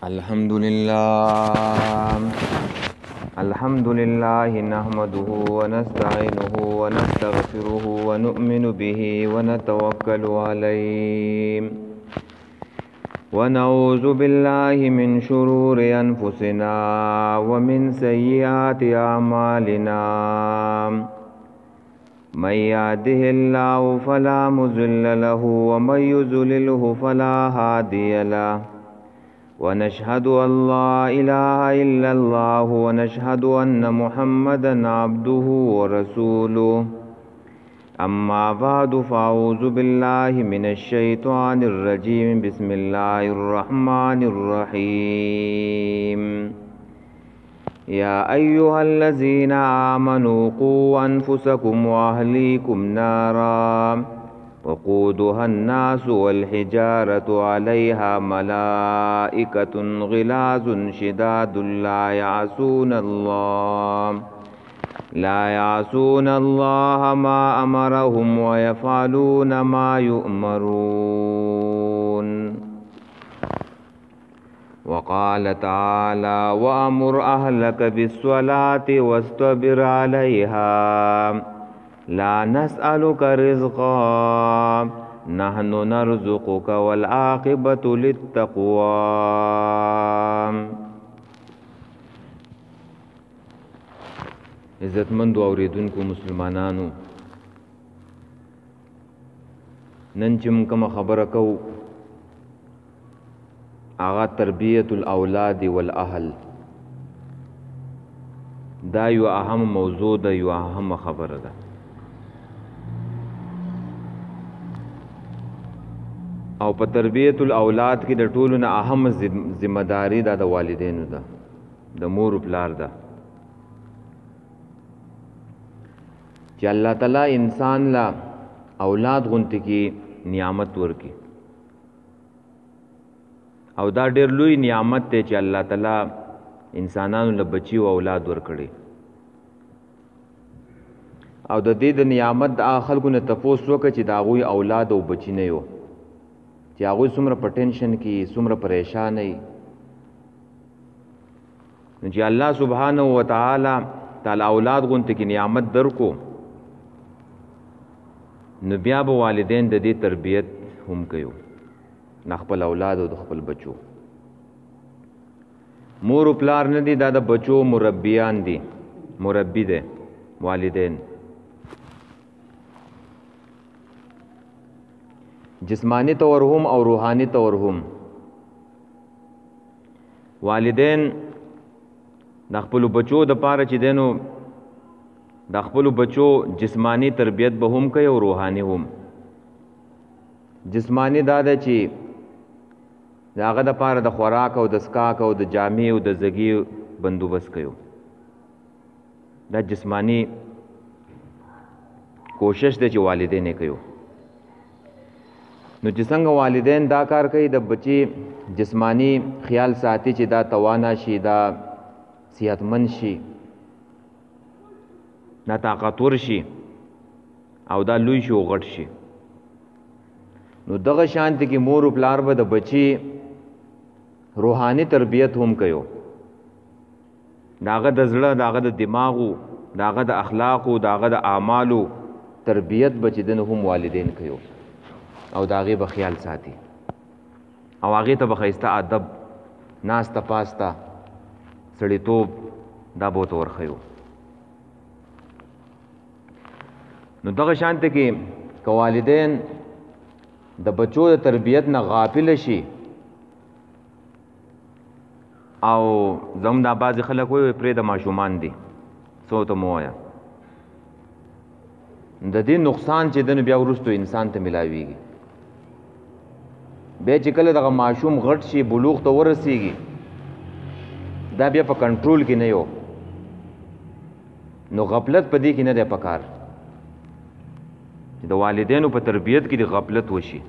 الحمد لله نحمده ونستعينه ونستغفره ونؤمن به ونتوكل عليه ونعوذ بالله من شرور أنفسنا ومن سيئات أعمالنا من يهده الله فلا مضل له ومن يضلله فلا هادي له ونشهد أن لا إله إلا الله ونشهد أن محمدا عبده ورسوله أما بعد فأعوذ بالله من الشيطان الرجيم بسم الله الرحمن الرحيم يا أيها الذين آمنوا قوا أنفسكم وأهليكم نارا وقودها الناس والحجارة عليها ملائكة غلاظ شداد لا يعصون الله ما أمرهم ويفعلون ما يؤمرون وقال تعالى وأمر أهلك بالصلاة واصطبر عليها لا نسألك رزقا نحن نرزقك والعاقبة للتقوى. عزتمند اوریدونکو مسلمانانو، نن چې موږ کومه خبره کوو هغه تربیت الاولاد والاهل، دا یو اهم موضوع ده، یو اهم خبره ده. او په تربیت الاولاد کې د ټولو نه اهم ذمہ داری دا د والدینو ده، د مور او پلار ده، چې الله تعالی انسان لا اولاد غونته کې نعمت ورکي، او دا ډېر لوی نعمت دی چې الله تعالی انسانانو له بچي او اولاد ورکړي. او د دې د نعمت د خلکو نه تپوس وکړي چې د هغوی اولاد او بچي نه یو، چې هغوی څومره په ټینشن کې، څومره پریشان وي. نو چې الله سبحانه و تعالی تعالی اولاد غونته کې نعمت درکو، نو بیا به والدین د دې تربیت هم کوي، نه خپل اولاد او د خپل بچو. مور او پلار نه دي، دا د بچو مربیان دي، مربی دي والدین. جسمانی طور هم او روحانی طور هم والدین د خپل بچو د پاره چې دینو د خپل بچو جسمانی تربیت به هم کوي او روحانی هم. جسمانی دا ده چې داغه د پاره د خوراک او د اسکاک او د جامې او د زګي بندوبست کوي، دا جسمانی کوشش دی چې والدین یې کوي. نو چې څنګه والدین دا کار کوي، د بچي جسمانی خیال ساتي چې دا توانا شي، دا صحتمند شي، دا طاقتور شي، او دا لوی شي او غټ شي. نو دغه شانت کې مور او پلار به د بچي روحاني تربیت هم کوي، داغه د زړه، داغه د دماغو، داغه د اخلاقو، داغه د اعمالو تربیت بچي دنه هم والدین کوي، او داغه به خیال ساتي، او هغه ته به ښایسته ادب، ناسته پاسته، سړیتوب دا به ورته ورښیو. نو دغه شانته کې که والدین د بچو د تربیت نه غافل شي، او زم دا بعضې خلک وایي پرې د ماشومان دي، څه ته مو وایه، د دې نقصان چې دنو بیا وروستو انسان ته ملاویږي. بیا چې کله دغه ماشوم غټ شي، بلوغ ته ورسیږي، دا بیا په کنټرول کې نه یو، نو غفلت په دې کې نه دی پکار چې د والدینو په تربیت کې د غفلت وشي.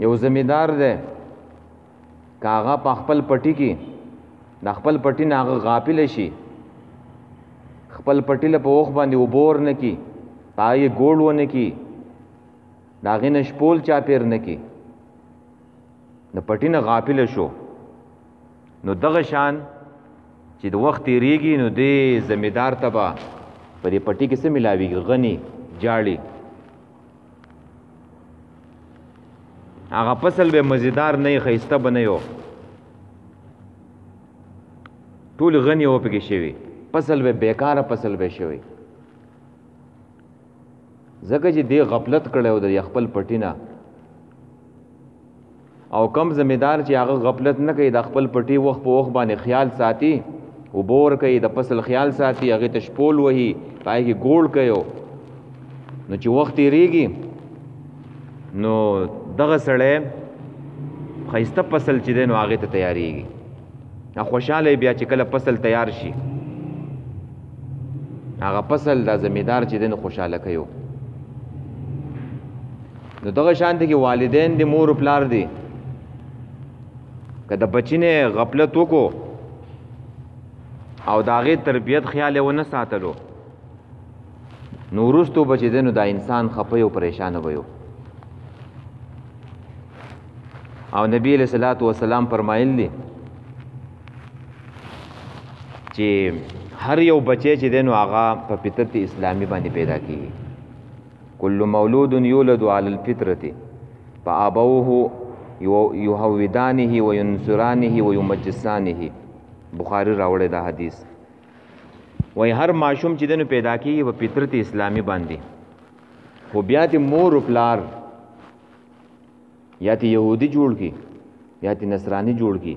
یو زمیندار دی که هغه په خپل پټي کې د خپل پټي نه هغه غافل شي، خپل پټي له په وخت باندې اوبه ورنه کي، پای ګوړ ونه کي، د هغې نه شپول چاپېر نه کي، د پټي نه غافل شو نو دغه شان چې د وخت تیریږي نو د زمیدار ته به په دې پټي کې څه ملاویږي غني جاړي هغه فصل به مزیدار نه خیسته به نه یو ټول غني و پکې شوی فصل به بیکاره فصل به شوی ځکه چې دی غفلت کړی و د خپل پټي نه او کم زمیدار چې هغه غفلت نه کوي د خپل پټي وخت په وخت باندې خیال ساتي او بور کوي د فصل خیال ساتي هغه تشپول وهي پای کې ګوړ کوي نو چې وخت تیریږي نو دغه سړی خیسته فصل چې دی نو هغې ته تیاریږي خوشحاله بیا چې کله فصل تیار شي هغه فصل دا زمیدار چې دی نو خوشحاله کوي نو دغه شان دی کې والدین دی مور و پلار دی که د بچی نه غفلت وکړو او د هغې تربیت خیال یې ونه ساتلو نو وروستو به چې دی نو دا انسان خفه او پریشانه به یو او نبی علیہ الصلوۃ والسلام فرمایل دي چې هر یو بچی چې دی نو هغه په فطرت اسلامی باندې پیدا کیږي کل مولود یولد علی الفطرة فآبوه یهودانه وینصرانه ویمجسانه بخاری راوړی دا حدیث وای هر ماشوم چې دی نو پیدا کیږي په فطرت اسلامی باندې خو بیا د مور و پلار یا تی یهودی جوړ کی یا تی نصرانی جوړ کی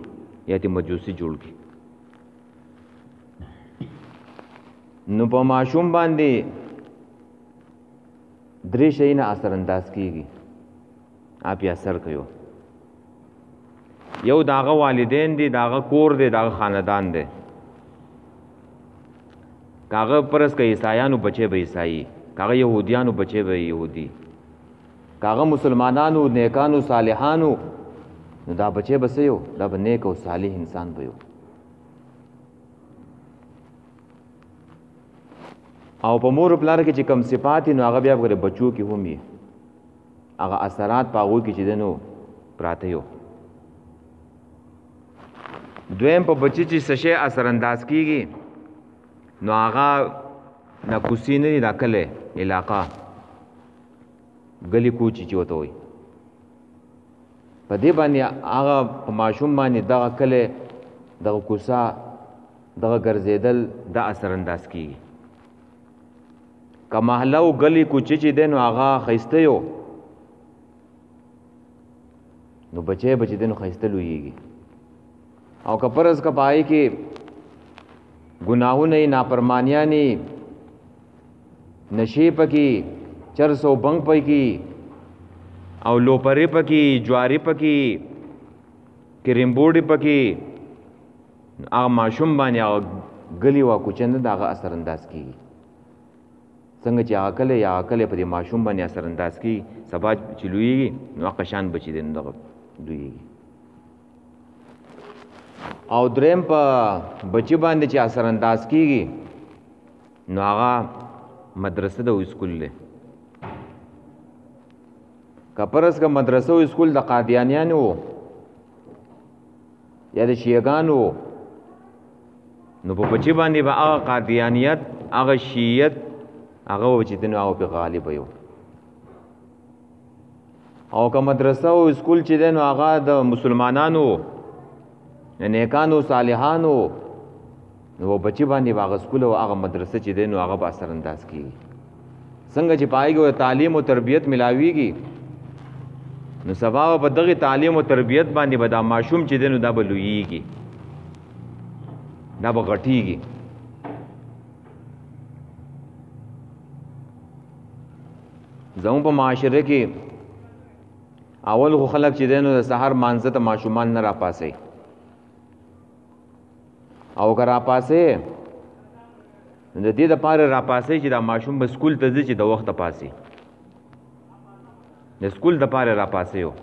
یا تی مجوسی جوړ کی نو په ماشوم باندې درې شي نه اثر انداز کیږي آپ یې اثر کوي یو داغه والدین دي داغه کور دي داغه خاندان دي کاغه پرس کې عیسایانو بچي به عیسائی کاغه يهوديانو بچي به يهودي کاغه مسلمانانو نیکانو صالحانو نو دا بچي بس یو دا به نیک او صالح انسان به یو او په مور پلار کې چې کم صفات نو هغه بیا غره بچو کې همي هغه اثرات پاغو کې چې دنو پراته یو دویم په بچی چې سشه اثر انداز کیږي نو هغه د کوسینې د کله علاقہ گلی کوچی چې وته وي په دې باندې هغه ماشوم باندې دغه کله دغه کوسا دغه ګرځیدل د اثر انداز کیږي کمحله او گلی کوچی چې دنو هغه خيسته یو نو بچي دنو خيسته لويږي او کپرز کپای کې گناہونه نافرمانیاں ني نشي پکې چرسو بنګ پکې او لوپری پکې جواری پکې کریم بورډي پکې هغه ماشوم باندې غلي وا کوچنده دغه اثر انداز کیږي څنګه چې عقل یا عقل په دې ماشوم باندې اثر انداز کی سبا چلويږي نو قشان بچي دین دغه دویږي او دریم په بچی باندې چې اثر انداز کیږي نو هغه مدرسه د اسکول له کپرس کا مدرسه او اسکول د قادیانیانو یا د شیعاګانو نو په بچی باندې به هغه قادیانیت هغه شیعت هغه چې دنو او په غالب یو او که مدرسه او اسکول چې دنو هغه د مسلمانانو نیکانو صالحانو نو بچی باندې هغه اسکول او هغه مدرسه چې دنو هغه به اثر انداز کیږي څنګه چې پایګو تعلیم او تربیت ملاويږي نو سبا په دغه تعلیم او تربیت باندې به دا ماشوم چې دنو دا بلويږي دا به غټيږي زمو په معاشره کې اول خو خلک چې دینو د سحر مانځه ته ماشومان نه را پاسي او که را پاسي د دې د پاره را پاسي چې دا ماشوم به سکول ته ځي چې د وخت پاسي د سکول د پاره را پاسي او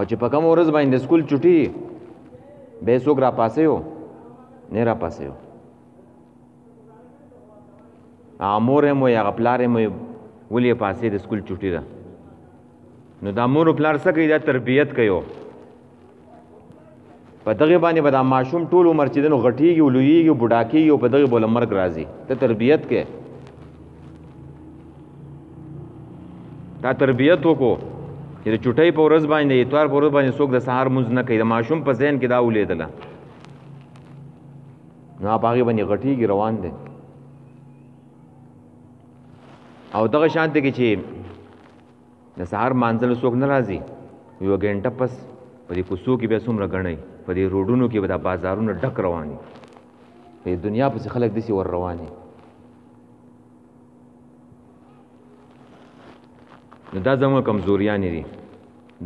چې په کوم ورځ باندې سکول چټي به څوک را پاسي نه را پاسي امور مو یا غپلار مو ولې پاسې د سکول چټي ده نو دا مور پلار څه کوي دا تربیت کوي په دغه باندې به دا ماشوم ټول عمر چې دنو غټیږي ولویږي بوډاکیږي او په دغه بوله مرګ راځي ته تربیت کې دا تربیت وکړو چې د چټۍ په ورځ باندې اتوار په ورځ باندې څوک د سهار مونځ نه کوي د ماشوم په ذهن کې دا ولیدله نو هغه باندې غټیږي روان دی او دغه شانته کې چې د سهار مانځل څوک نه راځي یو غنټه پس په دې کوڅو کې بیا څومره غړنی په دې روډونو کې به دا بازارونه ډک رواني په دنیا پسې خلک داسې ور رواني نو دا زموږ کمزوریانې دي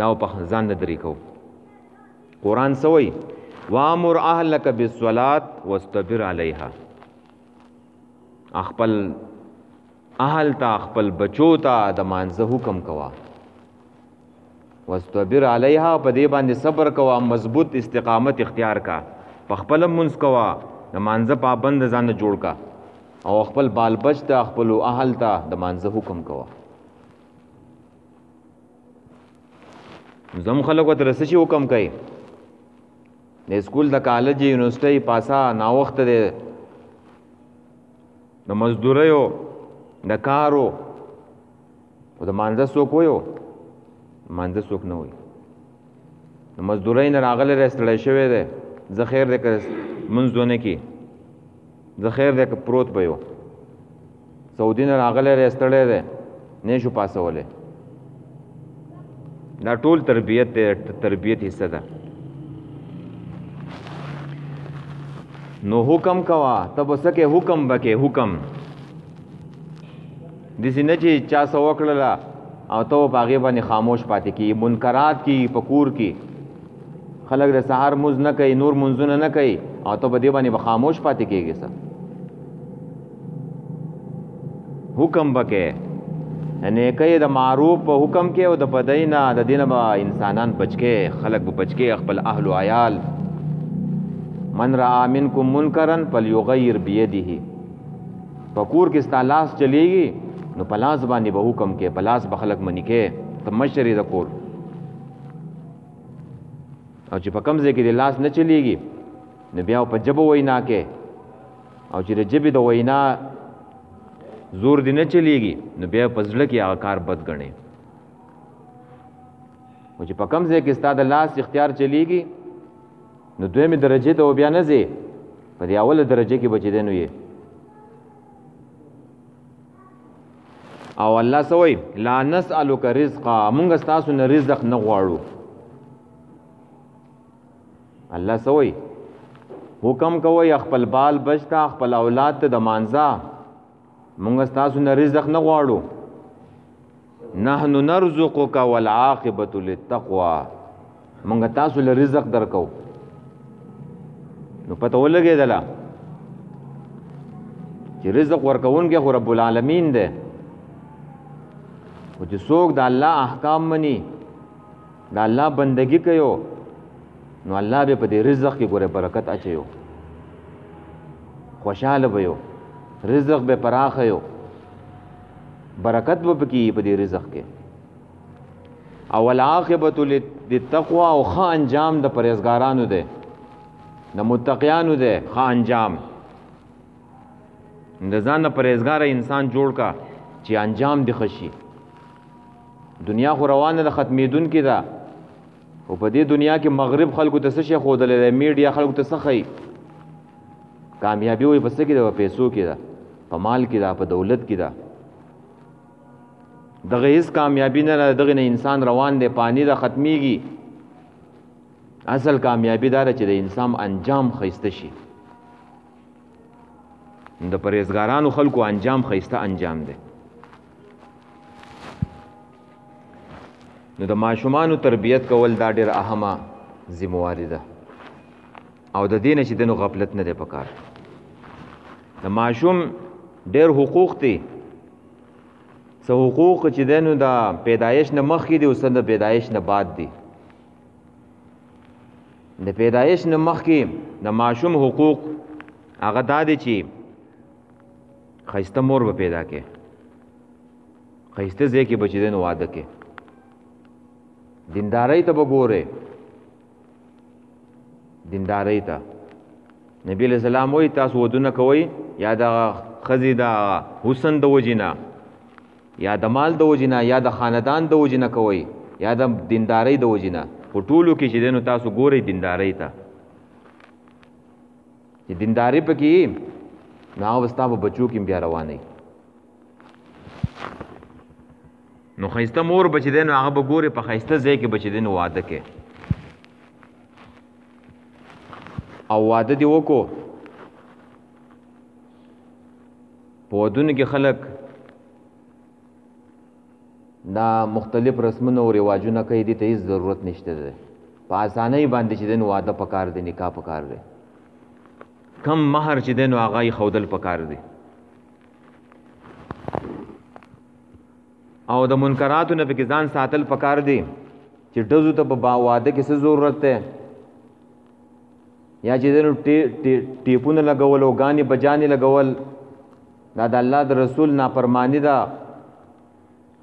دا په ځان نه درې کوو قرآن څه وایي وامر اهلک بالصلاة واستبر علیها خپل اهل ته خپل بچو ته د مانځه حکم کوا واستبر علیها په دې باندې صبر کوا مضبوط استقامت اختیار کا په خپل منځ کوا د مانځه پابند ځان جوړ کا او خپل بال بچ ته خپل اهل ته د مانځه حکم کوا زم خلکو ته رسشي حکم کوي د سکول د کالج یونیورسيټي پاسا نا وخت د مزدوریو د کارو او د مانځه څوک ویو مانځه څوک نه وي د مزدورۍ نه راغلی رستړی شوی دی زه خیر دی که منځ ونه کي زه خیر دی که پروت به یو سعودي نه راغلی رستړی دی نه شو پاسولی دا ټول تربیت دی تربیت حصه ده نو حکم کوا تب سکے حکم بکے حکم دسی نه چې چا څه وکړله او ته په هغې باندې خاموش پاتې کي منکرات کی پکور کی خلک د سهار مونځ نه کوي نور مونځونه نه کوي او ته په دې باندې به خاموش پاتې کېږي څه حکم بکې نیکۍ د معروف په حکم کې او د بدۍ نه د دې نه به انسانان بچ کې خلک به بچ کې خپل اهل و عیال من رأى منکم منکرا فلیغیر بیده پکور کې ستا لاس چلیږي نو پلاس باندې به حکم کې پلاس به خلک منی کې ته مشرې د کور او چې په کم ځای کې د لاس نه چلیږي نو بیا په جبه وینا کې او چې د جبې د وینا زور دی نه چلیږي نو بیا په زړه کې هغه کار بد ګڼې او چې په کم ځای کې ستا د لاس اختیار چلیږي نو دویمې درجې ته بیا نه ځې په دې اوله درجه کې به چې دی نو یې او الله سوئی لا نسألک رزقا مونږ ستاسو نه رزق نه غواړو الله سوئی حکم کوي خپل بال بچتا خپل اولاد ته د مانځه مونږ ستاسو نه رزق نه غواړو نحن نرزقک والعاقبۃ للتقوى مونږ تاسو له رزق درکو نو پته ولګېدله چې رزق ورکوونکی خو رب العالمین دی او چې څوک د الله احکام مني د الله بندگی کوي نو الله به په دې رزق کې ګوره برکت اچوي خوشاله به رزق به پراخه یو برکت به پکې په دې رزق کې او العاقبۃ للتقوى او ښه انجام د پرهیزګارانو دی د متقیانو دی ښه انجام د ځان نه پرهیزګاره انسان جوړ کا چې انجام دی خشي دنیا خو روانه د ختمیدون کې ده او په دې دنیا کې مغرب خلکو ته څه شي ښودلی میډیا خلکو ته څه ښیي کامیابي وایي په څه کې ده په پیسو کې ده په مال کې ده په دولت کې ده دغه هیڅ کامیابي نه دغه نه انسان روان دی پانی ده ختمیږي اصل کامیابي دا ده چې د انسان انجام ښایسته شي د پرهیزګارانو خلکو انجام ښایسته انجام دی نو د ماشومانو تربیت کول دا ډېر اهمه ذمہواري ده او د دې نه چې دنو غفلت نه دی پکار د ماشوم ډېر حقوق دي څه حقوق چې دنو د پیدایش نه مخکې دي او څه د پیدایش نه بعد دي د پیدایش نه مخکې د ماشوم حقوق هغه دا دي چې ښایسته مور به پیدا کې ښایسته ځای کې به چې دنو واده کې دیندارۍ ته به ګورې، دیندارۍ ته. نبی علیہ السلام وایي تاسو ودونه کوئ یا د ښځې د حسن د وجې نه، یا د مال د وجې نه، یا د خاندان د وجې نه کوئ، یا د دیندارۍ د وجې نه. په ټولو کې چې دی نو تاسو ګورئ دیندارۍ ته. چې دینداري پکې نو هغه به ستا په بچو کې بیا روانوي. نو ښایسته مور به چې دی نو هغه به ګورې په ښایسته ځای کې به چې دی نو واده کې او واده دې وکړو. په ودونو کې خلک دا مختلف رسمونه او رواجونه کوي، دې ته هېڅ ضرورت نشته دی. په اسانۍ باندې چې دی نو واده پکار دی، نکاح پکار دی. کم مهر چې دی نو هغه یې ښودل پکار دی. او د منکراتو نه پکې ځان ساتل پکار دی. چې ډزو ته په واده کې څه ضرورت دی، یا چې دی نو ټیپونه لګول او ګانې بجانې لګول، دا د الله د رسول نافرمانی ده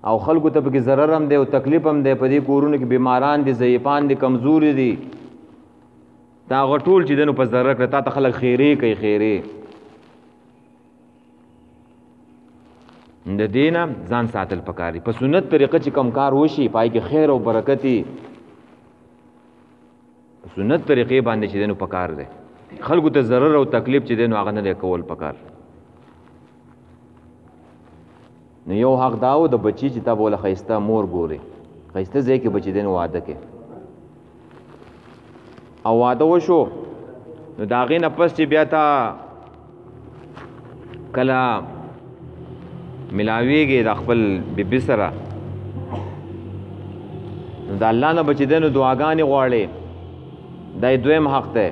او خلکو ته پکې ضرر هم دی او تکلیف هم دی. په دې کورونو کې بیماران دي، ضعیفان دي، کمزوري دي. دا هغه ټول چې دی نو په ضرر کړه. تا ته خلک خیرې کوي، خیرې. د دې نه ځان ساتل پکاري. په سنت طریقه چې کم کار وشي پای کې خیر او برکت وي، په سنت طریقې باندې چې دی نو پکار دی. خلکو ته ضرر او تکلیف چې دی نو هغه نه دی کول پکار. نو یو حق داو د بچی چې تا بوله ښایسته مور ګوري، ښایسته ځای کې بچی دی نو واده کې. او واده وشو نو د هغې نه پس چې بیا تا کله ملاویږي د خپل بیبي سره، نو د الله نه بچی دی نو دعاګانې غواړې. دا یې دویم حق دی.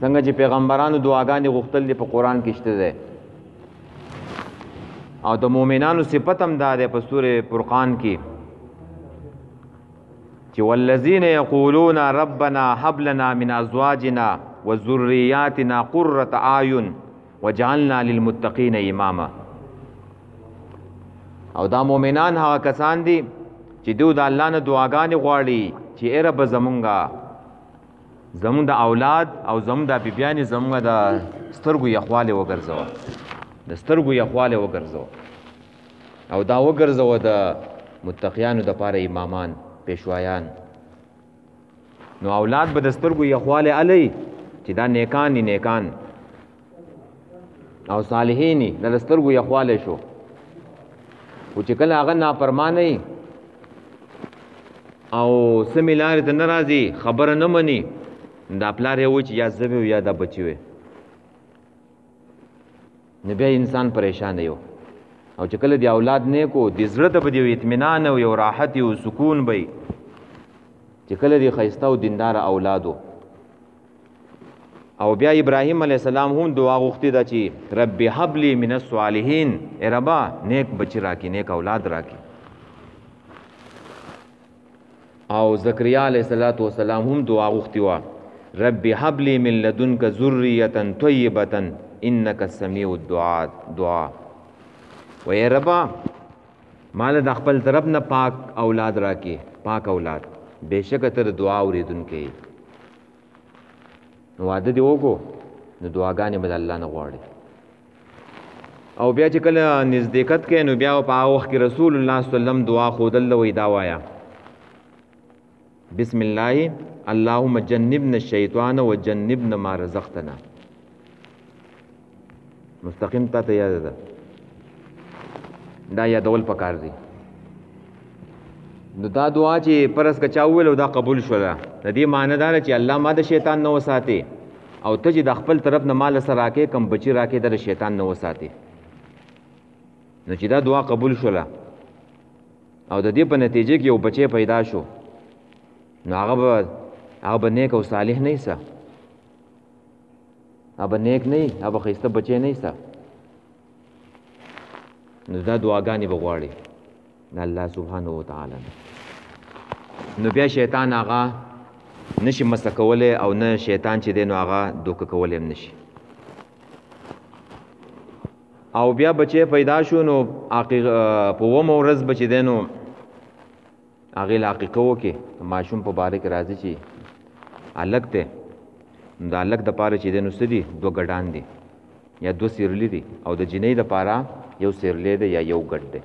څنګه چې پیغمبرانو دعاګانې غوښتل دي په قرآن کې شته دی. او د مؤمنانو صفت هم دا دی په سورې فرقان کې چې والذین یقولون ربنا هب لنا من ازواجنا وذریاتنا قرة اعین وجعلنا للمتقین اماما. او دا مؤمنان هغه کسان دي چې دوی د الله نه دعاګانې غواړي چې ای رب زمونږ د اولاد او زمونږ د بیبیانې زمونږ د سترګو یخوالی وګرځوه، د سترګو یخوالی وګرځوه، او دا وګرځوه د متقیانو دپاره امامان، پیشوایان. نو اولاد به د سترګو یخوالی علی چې دا نیکان دي، نیکان او صالحین دي، د سترګو یخوالی شو. خو چې کله هغه نافرمانی او سمې لارې ته نه راځي، خبره نه مني، دا پلار یې وایي چې یا زه وي یا دا بچي وي، نو بیا انسان پریشان یو. او چې کله د اولاد نیکو د زړه ته به د یو اطمینان او یو راحت او سکون به چې کله د ښایسته او دینداره اولادو. او بیا ابراهیم علیه السلام هم دعا غوښتې ده چې رب هب لی من الصالحین، ای ربا نیک بچی راکې، نیک اولاد راکې. او زکریا علیه السلام هم دعا غوښتې وه رب هب لی من لدنک ذریة طیبة انک السمیع الدعا. و ای ربا مال د خپل طرف نه پاک اولاد راکې، پاک اولاد، بېشکه ته د دعا اورېدونکی. نو واده دې وکړو نو دعاګانې به د الله نه غواړي. او بیا چې کله نزدېکت کوي نو بیا په هغه وخت کې رسول الله صلی الله علیه وسلم دعا ښودل وایي دا وایه بسم الله اللهم جنبنا الشیطان وجنبنا ما رزقتنا. مستقیم تا ته یاد ده، دا یادول پکار دی. نو دا دعا چې پرس که چا وویل او دا قبول شوله، د دې معنی دا ده چې الله ما د شیطان نه وساتې، او ته چې د خپل طرف نه مال سره راکې کم بچي راکې د شیطان نه وساتې. نو چې دا دعا قبول شوله او د دې په نتیجه کې یو بچی پیدا شو، نو هغه به نیک او صالح نه سه، هغه به نیک نه، هغه به ښایسته بچی نه سه. نو دا دعاګانې به غواړي د الله سبحانه وتعالی. نو بیا شیطان هغه نشي مسه کولی او نه شیطان چې دی نو هغه دوکه کولی هم نشي. او بیا بچی پیدا شو نو په 9 ورځ به چې دی نو هغې له عقیقه وکړې ماشوم په باره کې راځي چې هلک دی نو د هلک دپاره چې دی نو څه دي 2 ګډان دي یا 2 سیرلي دي او د جنۍ دپاره 1 سیرلی دی یا 1 ګډ دی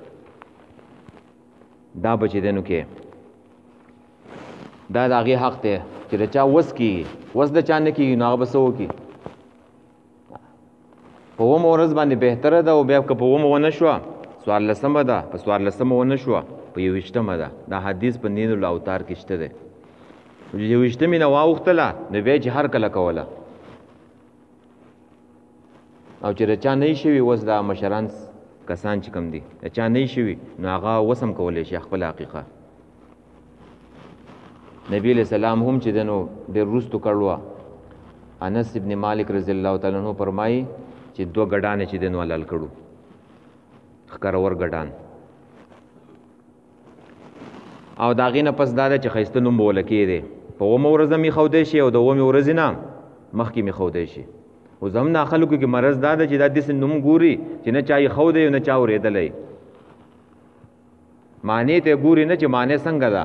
دا به چې دی نو کې دا د هغې حق دی چې د چا وس کېږي وس د چا نه کېږي نو هغه به څه وکړي په 9 ورځ باندې بهتره ده او بیا که په 9 ونه شوه 14 ده په 14 ونه شوه په 21 ده دا حدیث په نیل الاوتار کې شته دی 21 نه واوښتله نو بیا چې هر کله کوله او چې د چا نه شوي اوس دا مشران کسان چې کوم دي د چا نه شوي نو هغه وسم کولی شي خپل حقیقه نبی علیہ السلام هم چې دنو ډېر وروستو کړوه انس ابن مالک رضی الله تعالی عنہ فرمایي چې 2 ګډانې چې دنو حلال کړو ښکارور ګډان او د هغې نه پس دا ده چې ښایسته نوم به ولکې دی په 9 ورځ هم ایښودی شي او د 9 ورځې نه مخکې مې ایښودی شي اوس هم دا خلکو کې مرض دا ده چې دا داسې نوم ګوري چې نه چا ایښودی او نه چا اورېدلی معنی ته ګوري نه چې معنی څنګه ده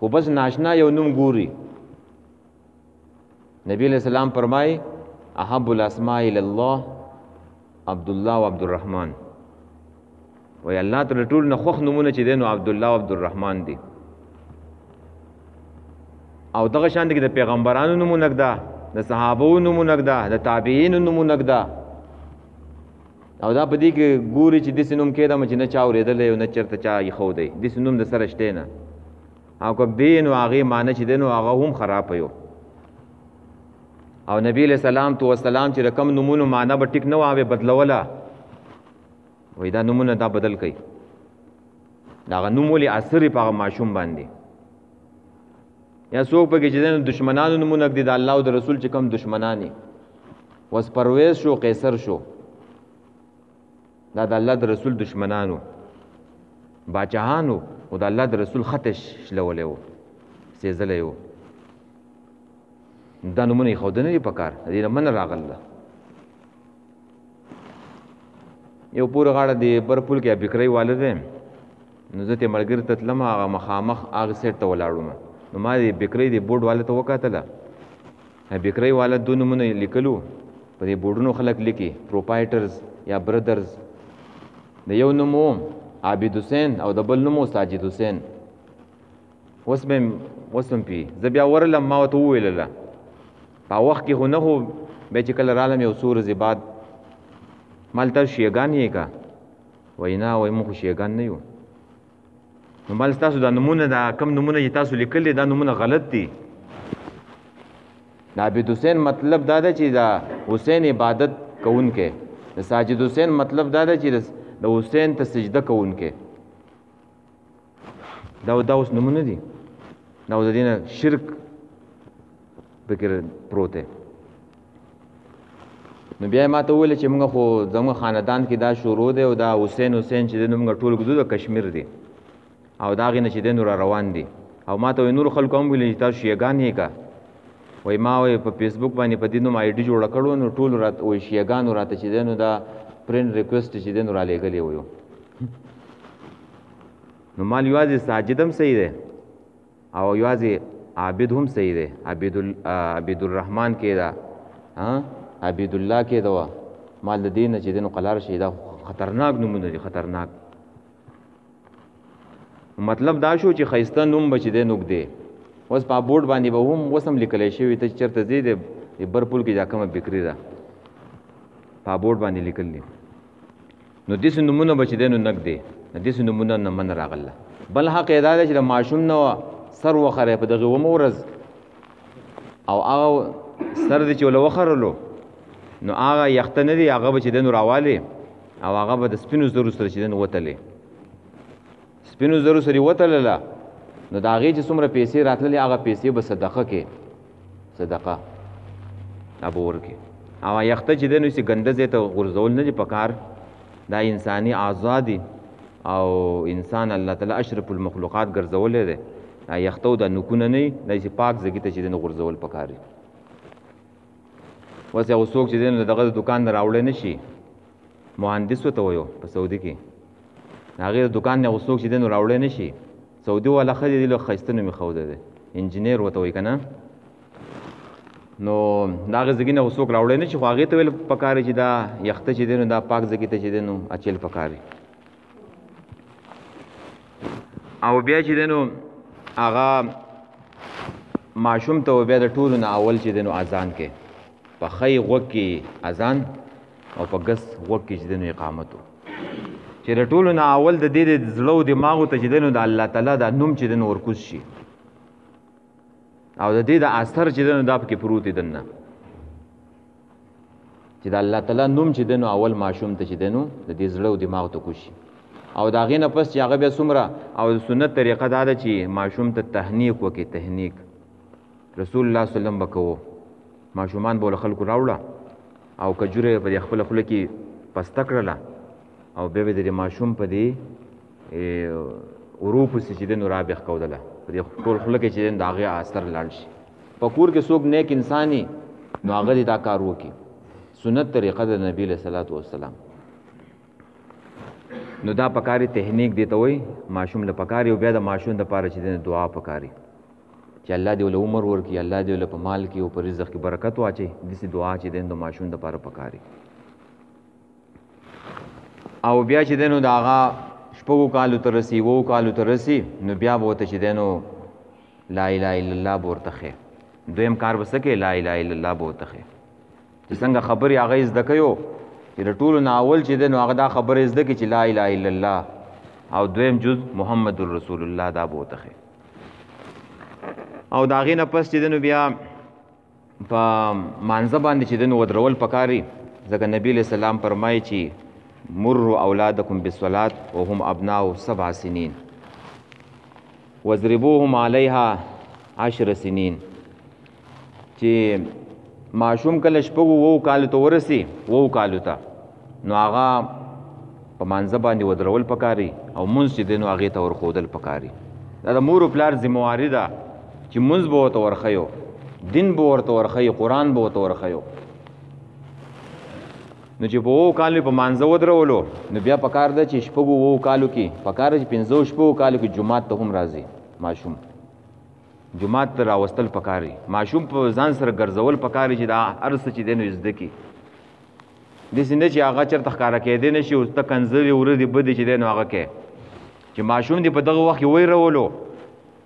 خو بس ناشنا یو نوم ګوري نبی علیہ السلام فرمای احب الاسماء الله عبد الله و عبد الرحمن وی الله تعالی ټول نه خوښ نومونه چې دي نو عبد الله او عبد الرحمن دي او دغه شان دي د پیغمبرانو نومونه ده د صحابو نومونه ده د تابعین نومونه ده او دا په دې کې ګوري چې داسې نوم کېدم چې نه چا اورېدلی او نه چېرته چا ایښودی داسې نوم د سره شتی نه او که دی نو هغې معنی چې دی نو هغه هم خراب یو او نبی علیہ السلام تو والسلام چې د کم نومونو معنی به ټیک نه وه بدلوله وایي دا نومونه دا بدل کوي د هغه نوم ولې اثر په هغه ماشوم باندې یا څوک پکې چې دی نو دشمنانو نومونه ږدي د الله او د رسول چې کم دشمنان وس پرویز شو قیصر شو دا د الله د رسول دشمنانو باچهانو او د الله د رسول خطش شلولی و سیزلی و دا نومونه ایښودنه دي په کار د دې نه منه راغله یو پوره غاړه د برپول کې بکرۍ واله دی نو زه ترې ملګري ته تلم هغه مخامخ هغه سیټ ته ولاړم نو ما د بکرۍ د بورډ والا ته وکتله بکرۍ والا 2 نومونه لیکلو په دې بورډونو خلک لیکي پروپایټرز یا برادرز د یو نوم عابد حسین او د بل نوم ساجد حسین اوس هم پی زه بیا ورلم ما ورته وویلله په وخت کې خو نه خو بیا چې کله رالم یو څو ورځې بعد ما ته شیګان یې که وایي نه وایي موږ خو شیګان نه یو نو ما ستاسو دا نومونه دا کم نومونه چې تاسو لیکلي دا نومونه غلط دي د عابد حسین مطلب دا ده چې دا حسین عبادت کوونکی د ساجد حسین مطلب دا ده چې د حسین ته سجده کوونکی دا اوس نومونه دي دا اوس د دې نه شرک پکې پروت دی نو بیا یې ما ته وویل چې موږ خو زموږ خاندان کې دا شروع دی او دا حسین چې دی نو موږ ټول ګدو د کشمیر دی او د هغې نه چې دی نو را روان دي او ما ته وایي نورو خلکو هم ویلي چې تاسو شیګان یې که وایي ما وایي په فیسبوک باندې په دې نوم آی ډي جوړه کړو نو ټولو راته وایي شیګانو راته چې دی نو دا فرینډ ریکویسټ چې دی نو را لېږلی ویو نو مال یوازې ساجد هم صحیح دی او یوازې عابد هم صحیح دی عبید الرحمن کې ده عبید الله کې ده مال د دې نه چې دی نو قلار شي دا خطرناک نومونه دي خطرناک مطلب دا شو چې ښایسته نوم به چې دی نو ږدې اوس په بورډ باندې به هم اوس هم لیکلی شوي ته چې چېرته ځې د برپول کې دا کومه بکري ده په بورډ باندې لیکل دي نو داسې نومونه به چې دی نو نه ږدې داسې نومونه نه منه راغله بل حق یې دا دی چې د ماشوم نه سر وخری په دغې 9 ورځ او هغه سر دی چې ول وخرلو نو هغه یخته نه دی هغه به چې دی نو راوالې او هغه به د سپینو زرو سره چې دی نو وتلې سپینو زرو سره وتلله نو د هغې چې څومره پیسې راتللې هغه پیسې به صدقه کې صدقه دا به ورکې او یخته چې دی نو چې ګنده ځای ته غورځول نه دي په کار دا انساني اعضا دي او انسان الله تعالی اشرف المخلوقات ګرځولی دی دا یخته او دا نکونه نه وي دا چې پاک ځګي ته چې دی نو غورځول پکار دي اوس یو څوک چې دی نو دغه د دوکان نه راوړی نه شي مهندس ورته ویو په سعودي کې د هغې د دوکان نه یو څوک چې دی نو راوړی نه شي سعودي والا ښځې دي لږ ښایسته نومې ښوده دی انجینر ورته وایي که نه نو د هغې ځګي نه خو څوک راوړی نه چې خو هغې ته ویل پکار چې دا یخته چې دی نو دا پاک ځګي ته چې دی نو اچول پکار او بیا چې دی نو هغه ماشوم ته بیا د ټولو نه اول چې دی نو اذان کې په ښی غوږ کې اذان او په ګس غوږ کې چې دی نو اقامت چې د ټولو نه اول د دې د زړه او دماغو ته چې دی نو د الله تعالی دا نوم چې دی نو ورکوز شي او د دې د اثر چې دی نو دا پکې پروت دی دننه چې د الله تعالی نوم چې دی نو اول ماشوم ته چې دی نو د دې زړه او دماغ ته کوشي او د هغې نه پس چې هغه بیا څومره او د سنت طریقه دا ده چې ماشوم ته تهنیک وکړي تهنیک رسول الله صلی الله علیه وسلم به کوو ماشومان به له خلکو راوړه او کجورې په دې خپله خوله کې پسته کړله او بیا به د ماشوم په دې ورو پسې چې دی نو رابیخ کودله په دې ټول خوله کې چې دی د هغې اثر لاړ شي په کور کې څوک نیک انسان نو هغه دې دا کار وکړي سنت طریقه د نبی علیه صلات وسلام نو دا پکاري تهنیک دی ته وایي ماشوم له پکاري او بیا د ماشوم دپاره چې دی دعا پکاري چې الله دې له عمر ورکړي الله دې له په مال کې او په رزق کې برکت واچي داسې دعا چې دی د ماشوم دپاره پکاري او بیا چې دی نو د هغه شپږو کالو ته رسي 7 کالو ته رسي نو بیا به ورته چې دی نو لا اله الا الله به ورته ښې دویم کار به څه کوې لا اله الا الله به ورته ښې چې څنګه خبرې هغه یې زده کوي چې د ټولو نه اول چې دی نو هغه دا خبرې زده کړي چې لا اله الا الله او دویم جز محمد رسول الله دا به ورته ښې او د هغې نه پس چې دی نو بیا په مانځه باندې چې دی نو ودرول پکاري ځکه نبي علیه السلام فرمایي چې مروا اولادکم بالصلاة وهم ابناء 7 سنین واضربوهم علیها 10 سنین چې ماشوم کله شپږو 7 کالو ته ورسي 7 کالو ته نو هغه په مانځه باندې ودرول پکاري او مونځ چې دی نو هغې ته ورښودل پکاري دا د مور و پلار ذمواري ده چې مونځ به ورته ورښیو دین به ورته ورښیو قرآن به ورته ورښیو نو چې په 7 کالو په مانځه ودرولو نو بیا پکار ده چې شپږو 7 کالو کې پکار ده چې 15 کالو کې جومات ته هم راځي ماشوم جومات ته راوستل پکاري ماشوم په ځان سره ګرځول پکاري چې دا هر څه چې دی نو زده کړي داسې نه چې هغه چېرته ښکاره کېدی نه شي اوس ته کنځلې ورځې بدې چې دی نو هغه کې چې ماشوم دې په دغه وخت کې ویرولو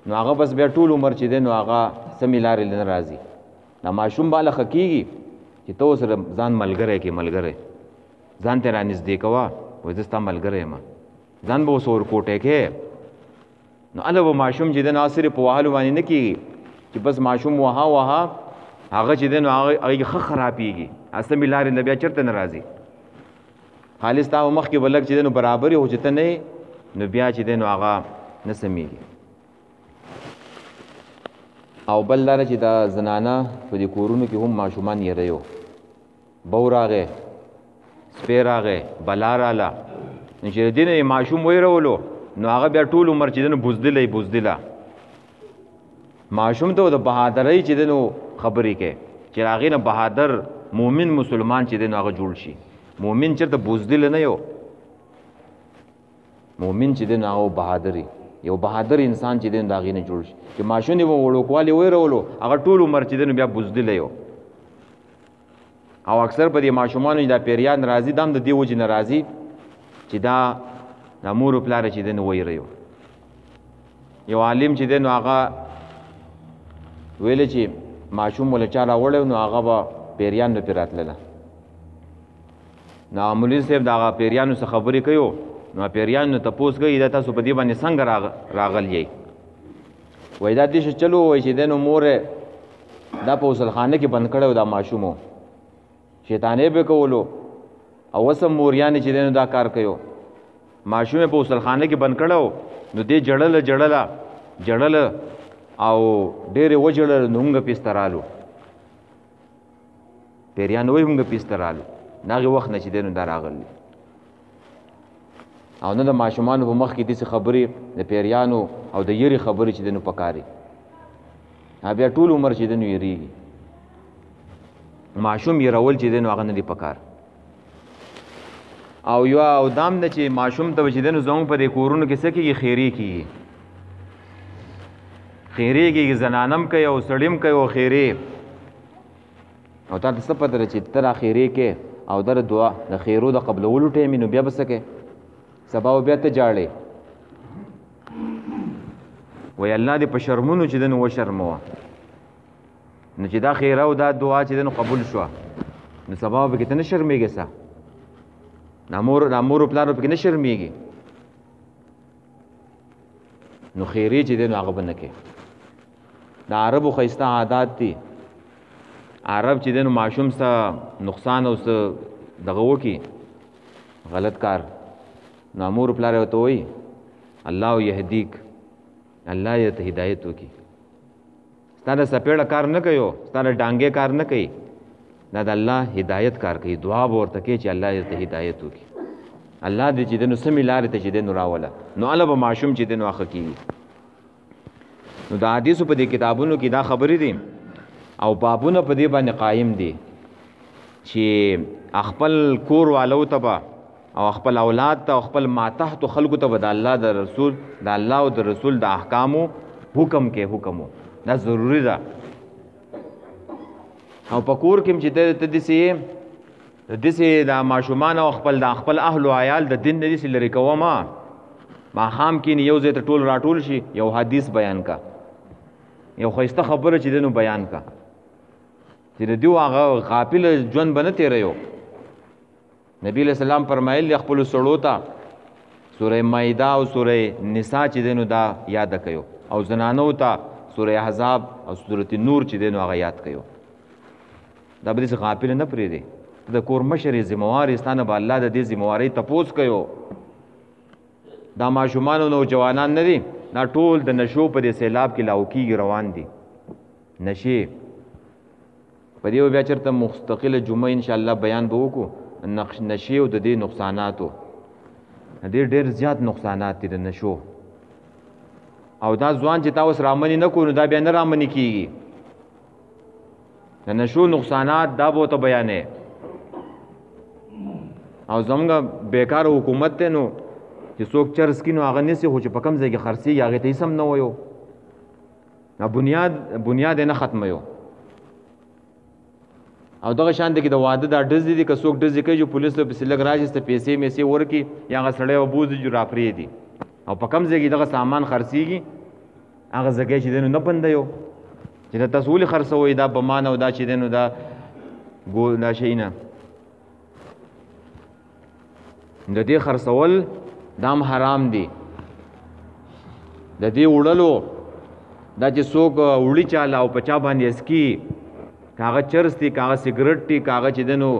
نو هغه بس بیا ټول عمر چې دی نو هغه سمې لارې نه راځي دا ماشوم باله ښه کېږي چې ته سره ځان ملګری کې ملګری ځان ته رانږدې کوه وایي زه ستا ملګری یم ځان به اوس ورکوټی کې نو هله به ماشوم چې دی نو صرف په وهلو باندې نه کېږي چې بس ماشوم وها هغه چې دی نو هغې ښه خرابېږي سمې لارې نه بیا چېرته نه راځي خالي ستا به مخکې به لږ چې دی نو برابر یې خو چې ته نه نو بیا چې دی نو هغه نه سمېږي او بل لاره چې دا زنانه په دې کورونو کې هم ماشومان یېروي بو راغی سپی راغی بلا راله نو چې د دې نه ماشوم ویرولو نو هغه بیا ټول عمر چې دی نو بزدله ماشوم ته د بهادرۍ چې دی نو خبرې کوي چې هغې نه بهادر مومن مسلمان چې دی نو هغه جوړ شي مومن چېرته بزدله نه یو مومن چې دی نو هغه بهادري یو بهادر انسان چې دی نو د هغې نه جوړ شي چې ماشوم یې به وړوکوالي ویرولو هغه ټول عمر چې دی نو بیا بزدله یو او اکثر په دې ماشومانو چې دا پیریان راځي دا هم د دې وجې نه راځي چې دا د مور و پلاره چې دی نو ویروي یو عالم چې دی نو هغه ویلی چې ماشوم وله چا راوړی نو هغه به پیریان نه پرې راتلله نو مولوي صاحب د هغه پیریانو څخه خبرې کوي نو پیریانو تپوس کوي دا تاسو په دې باندې څنګه راغلی یئ وایي دا دې چلو وایي چې دی نو مور دا په غسلخانه کې بند کړی و دا ماشوم و شیطانې به کولو او اوس هم موریانې چې دی نو دا کار کوي ماشوم یې په غسلخانه کې بند کړی و نو دې جړله او ډېرې وجړل نو موږ پیسته رالو پیریان وایي موږ پیسته رالو د هغې وخت نه چې دی نو دا راغلی او نه د ماشومانو په مخ کې داسې خبرې د پیریانو او د یرې خبرې چې دی نو پکاري بیا ټول عمر چې دی نو یریږي ماشوم یرول چې دی نو هغه نه دی پکار او یو او دام نه چې ماشوم ته چې دی نو زموږ په دې کورونو کې څه کېږي خیرې کېږي خیریږي زنانم کوي او سړیم کوي او خیری او تا ته څه پته ده چې ته را خیری کې او در دعا د خیرو د قبلولو ټیم نو بیا به څه کوې سبا بیا ته جاړې وای الله دې په شرمونو چې دنو وشرموه نو چې دا خیره او دا دعا چې دنو قبول شوه نو سبا به کې ته نه شرمېږې سه دا مور پلار به کې نه شرمېږي نو خیری چې دنو هغه به نه کوې د عربو ښایسته عادات دي عرب چې دنو ماشوم سه نقصان او څه دغه وکړي غلط کار نو مور پلار یې ورته وایي الله یهدیک الله یې ته هدایت وکړي ستا د سپېړه کار نه کوي ستا د ډانګې کار نه کوي دا د الله هدایت کار کوي دعا به ورته کوي چې الله یې ته هدایت وکړي الله دې چې دنو سمې لارې ته چې دنو راوله نو هله به ماشوم چې دنو ښه کېږي نو د حدیثو په دې کتابونو کې دا خبرې دي او بابونه په دې باندې قایم دي چې خپل کور والو ته به او خپل اولاد ته او خپل ماتحت خلکو ته به د الله د رسول د الله او د رسول د احکامو حکم کې حکمو دا ضروری ده او په کور کې چې ته دسې د ماشومان او خپل اهل او عیال د دین نه دسې لرې کوه ماښام کې یو ځای ته ټول راټول شي یو حدیث بیان کا یو ښایسته خبره چې دنو بیان کا چې د دیو هغه غافل ژوند به نه تېروي نبی علیہ السلام فرمایل خپل سړو ته سوره مائده او سوره نساء چې دینو دا یاد کړو او زنانو ته سوره احزاب او سوره نور چې دینو هغه یاد کړو دا به دې غافل نه پرې دي د کور مشرې ذمہوار استانه به الله د دې ذمہواری تپوس کړو دا ماشومان او نوجوانان نه دي دا ټول د نشو په دې سیلاب کې لاوکیږي روان دي نشي په دې بیا چرته مستقله جمعه ان شاء الله بیان به وکړو نشي او د دې نقصاناتو ډېر زیات نقصانات دي د نشو او دا ځوان چې تاسو رامنې نه کوو دا بیا نه رامنې کیږي د نشو نقصانات دا به ته بیانې او زموږ بیکار حکومت ته نو چې څوک چرس کینو هغه نسی خو چې په کم ځای کې خرڅېږي هغې ته هېڅ هم نه وایو بنیاد یې نه ختموي او دغه شان دی کې د واده دا ډزې دي که څوک ډزې کوي چې پولیس له پسې لږ راشي ته پیسې میسې ورکړي یا هغه سړی وبوځي چې راپرېږدي او په کم ځای کې دغه سامان خرڅېږي هغه ځګی چې دی نو نه بندوي چې د تاسو ولې خرڅوئ دا بمان او دا چې دی نو دا شی نه د دې خرڅول دا هم حرام دي د دې وړلو دا چې څوک وړي چاله او په چا باندې اسکي کاغه چرس دی کاغه سیګریټ دی کاغه چې دنو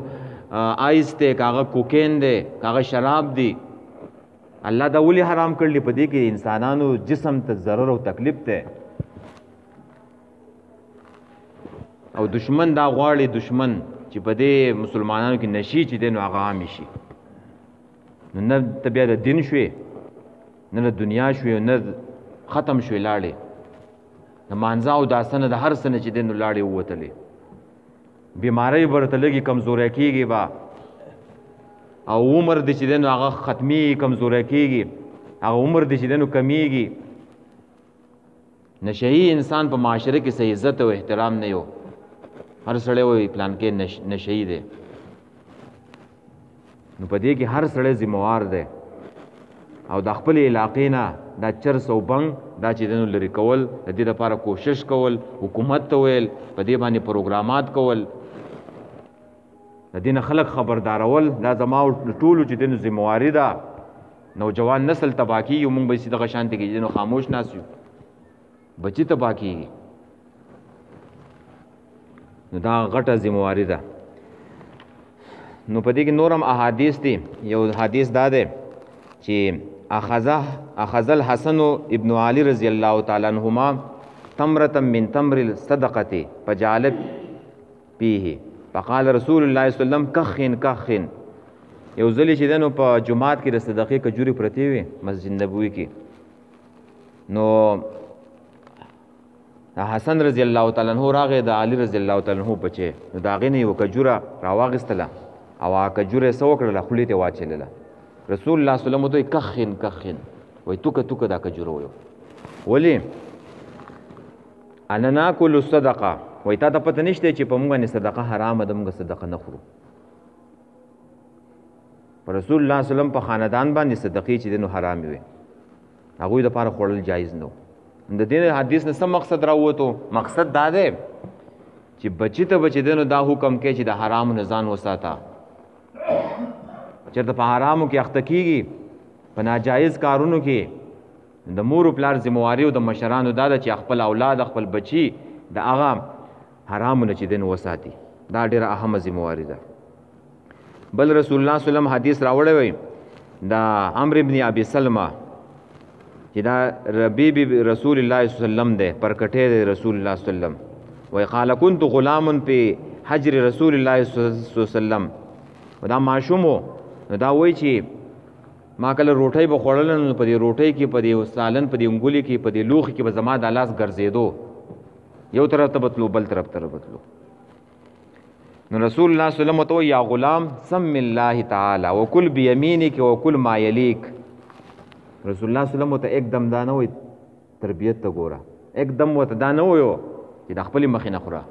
آیس دی کاغه کوکین دی کاغه شراب دی الله دا ولې حرام کړلی په دې کې انسانانو جسم ته ضرر او تکلیف ده او دشمن دا غواړي دشمن چې په دې مسلمانانو کې نشي چې دنو هغه عام شي نو نه ته بیا د دین شوې نه د دنیا شوې نه ختم شوې لاړې د مانځه او داسنه د هر سنه چې دنو لاړې ووتلې بیماری برته لګي کمزورې کیږي با او عمر د چې دنو هغه ختمي کمزورې کیږي هغه عمر د چې دنو کمیږي نشئی انسان په معاشره کې صحیح عزت او احترام نه یو هر سړی وې پلان کې نشئی دی نو په دې کې هر سړی ذمہوار دی او د خپل علاقې نه دا چرس او بنګ دا چې دنو لري کول د دې لپاره کوشش کول حکومت ته ویل په دې باندې پروګرامات کول د دې نه خلک خبردارول دا زما ټولو چې دنو ذمہواری ده نوجوان نسل تباہ کیږي موږ به دغه شانتي کې دنو خاموش ناس یو بچی تباہ کیږي نو دا غټه ذمہواری ده نو په دې کې نورم احادیث دي یو حدیث دا ده چې اخذ الحسن ابن علي رضی الله تعالی عنهما تمرة من تمر الصدقه فجعل فيه فقال رسول الله صلی الله علیه وسلم کخن یو ځل چې دنو په جمعات کې د صدقې کجوري پرتی وي مسجد نبوي کې نو حسن رضی الله تعالی عنہ راغی د علي رضی الله تعالی عنہ بچي نو دا غي نه یو کجوره راواغستله او کجوره سو کړله خولې ته واچلله رسول الله صلی الله علیه وسلم کخن وای توکه دا کجوره وي ولی انا ناکل الصدقه وای تا ته پته نشته چې په موږ باندې صدقه حرام ده، موږ صدقه نه خورو. رسول الله صلی الله علیه وسلم په خاندان باندې صدقې چې دینو حرام وي، هغوی د پاره خوړل جایز نه و. د دې حدیث نه څه مقصد راووتو؟ مقصد دا دی چې بچی ته بچی دینو دا حکم کوي چې د حرامو نه ځان وساته. چېرته په حرامو کې اخته کېږي، په ناجایز کارونو کې، د مور و پلار ذمواري او د مشرانو دا ده چې خپل اولاد خپل بچي د هغه حرامو نه چې دینو وساتي. دا ډېره اهمه ذمواري ده. بل رسول الله صلی الله علیه وسلم حدیث راوړی وی دا عمرو ابن ابي سلمہ چې دا ربیب رسول الله صلی الله علیه وسلم دی، پرکټی دی رسول الله صلی الله علیه وسلم. وی قال كنت غلام في حجر رسول الله صلی الله علیه وسلم. دا ماشوم نو دا وای چې ما کله روټۍ به خوړل نو په دې روټۍ کې په دې سالن په دې انګولي کې په دې لوښي کې به زما د لاس ګرځېدو، یو طرف ته بتلو بل طرف ته بتلو. نو رسول الله صلی الله علیه وسلم یا غلام سم الله تعالی وکل بیمینک وکل ما یلیک. رسول الله صلی الله علیه وسلم ته एकदम دا نه وای تربیت ته ګوره، एकदम وته دا نه وایو چې د خپل مخې نه خوره،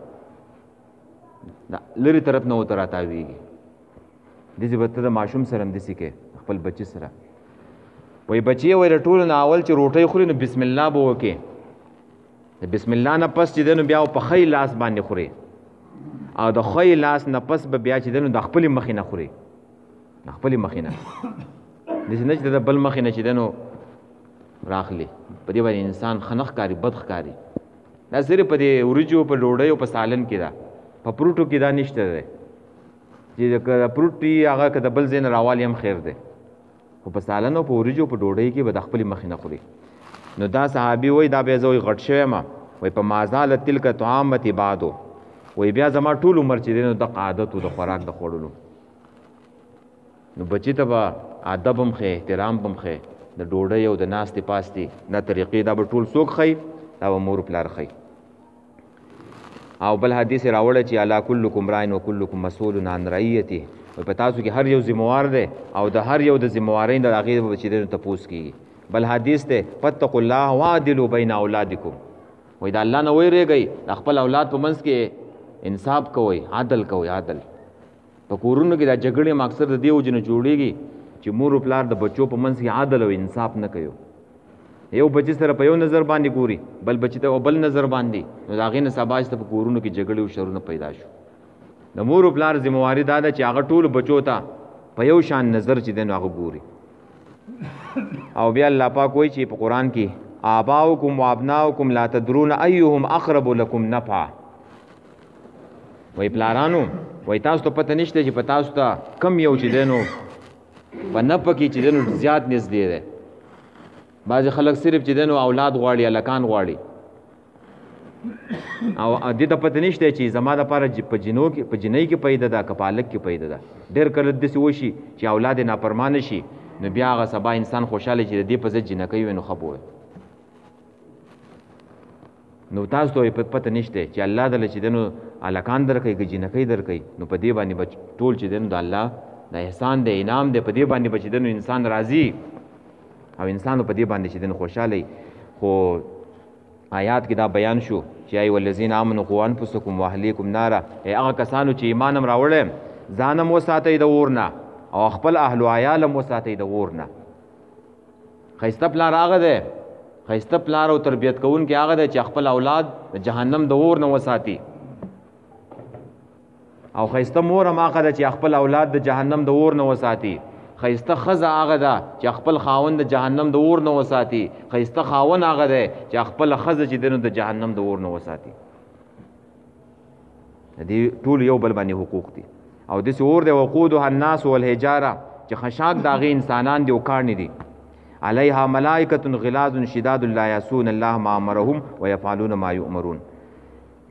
دا لری طرف نه وته راتاویږي. دې به ته د ماشوم سره هم داسې کې خپل بچی سره وای بچی وای ټول نه اول چې روټۍ خوري نو بسم الله به وکې، د بسم الله نه پس چې دی نو بیا په ښی لاس باندې خوري، او د ښی لاس نه پس به بیا چې دی نو د خپلې مخې نه خوري، د خپلې مخې نه. داسې نه چې د بل مخې نه چې دی نو راخلي. په دې باندې انسان ښه نه ښکاري، بد ښکاري. دا صرف په دې وریجو په ډوډۍ او په سالن کې ده، په فروټو کې دا نشته دی چې که فروټ وي هغه که د بل ځای نه راوالي هم خیر دی، خو په سالن او په وریجو په ډوډۍ کې به د خپلې مخې نه خوري. نو دا صحابي وایي دا بیا زه وایي غټ شوی یم، وایي په ما زالت تلک طعامتي بعدو، وایي بیا زما ټول عمر چې دی نو دغه عادت و د خوراک د خوړلو. نو بچي ته به ادب هم ښه، احترام به هم ښه، د ډوډۍ او د ناستې پاستې دا طریقې دا به ټول څوک ښي؟ دا به مور پلار ښي. او بل حدیث راوړی چې الا کلکم راعٍ و کلکم مسئول عن رعیته. په تاسو کې هر یو ذمہوار دی او د هر یو د ذمہوارۍ د هغې به چې دی تپوس کېږي. بل حدیث دی فاتقوا الله واعدلوا بین اولادکم. وایي د الله نه ویرېږئ، د خپل اولاد په منځ کې انصاف کوئ، عدل کوئ. عدل په کورونو کې دا جګړې مقصد د دې وجې نه جوړېږي چې مور و پلار د بچو په منځ کې عدل او انصاف نه کوي. یو بچی سره په یو نظر باندې ګوري، بل بچی ته بل نظر باندې، نو د هغې نه سبا چې په کورونو کې جګړې او شرونه پیدا شو. د مور و پلار ذمواري دا ده چې هغه ټولو بچو ته په یو شان نظر چې دی نو هغه ګوري. او بیا الله پاک وایي چې په قرآن کې آباؤکم و ابناؤکم لا تدرون ایهم اقرب لکم نفعا. وایي پلارانو وایي تاسو ته پته نشته چې په تاسو ته کم یو چې دی نو په نفع کې چې دی نو زیات نږدې دی. بعضې خلک صرف چې دی نو اولاد غواړي، هلکان غواړي، او دې ته پته نشته چې زما دپاره په جنۍ کې پیدا ده که په هلک کې پیدا ده. ډېر کله داسې وشي چې اولاد یې نافرمانه شي، نو بیا هغه سبا انسان خوشحاله چې د دې په ضد جنکۍ وي نو ښه به وي. نو تاسو ته پته نشته چې الله دله چې دی نو هلکان درکوي که جنکۍ درکوي، نو په دې باندې به ټول چې دی نو د الله د احسان دی، انعام دی، په دې باندې به چې دی نو انسان راضي او انسان په دې باندې چې دی نو خوشحاله. خو آیات کې دا بیان شو چې ای والذین آمنوا قوا انفسکم واهلیکم نارا، هغه کسانو چې ایمان هم راوړی ځان هم وساتئ د اور نه او خپل اهل و عیال هم وساتئ د اور نه. ښایسته پلار هغه دی، ښایسته پلار او تربیت کوونکی هغه دی چې خپل اولاد د جهنم د اور نه وساتي، او ښایسته مور هم هغه ده چې خپل اولاد د جهنم د اور نه وساتي. ښایسته ښځه هغه ده چې خپل خاوند د جهنم د اور نه وساتي. ښایسته خاوند هغه دی چې خپله ښځه چې دی نو د جهنم د اور نه وساتي. د دې ټول یو بل باندې حقوق دي. او داسې اور دی وقودها الناس والحجاره چې خشاک د هغې انسانان دي او کاڼي دي. علیها ملائکة غلاظ شداد لا یعصون الله ما امرهم ویفعلون ما یؤمرون.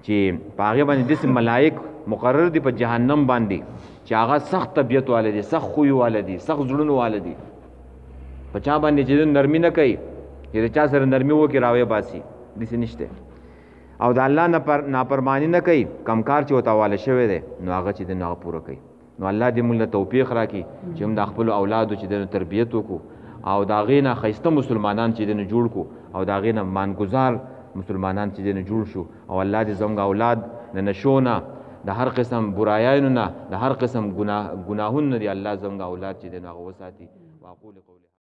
چې په هغې باندې داسې ملائک مقرر دي په جهنم باندې چې هغه سخت طبیعت واله دي، سخت خوی واله دي، سخت زړونو واله دي. په چا باندې چې نرمي نه کوي، چې د چا سره نرمي وکړي راویې باسي، داسې نشته. او د الله نافرماني نه کوي، کمکار چې ورته حواله شوی دی نو هغه چې دی نو هغه پوره کوي. نو الله دې موږ له توفیق راکړي چې موږ د خپلو اولادو چې دی نو تربیت وکړو او د هغې نه ښایسته مسلمانان چې دی نو جوړ کړو او د هغې نه مانګزار مسلمانان چې دین جوړ شو او الله دې زموږ اولاد د نشو نه د هر قسم برایانو نه د هر قسم ګناهونو نه دی الله زموږ اولاد چې دین هغه وساتي. واقول قولی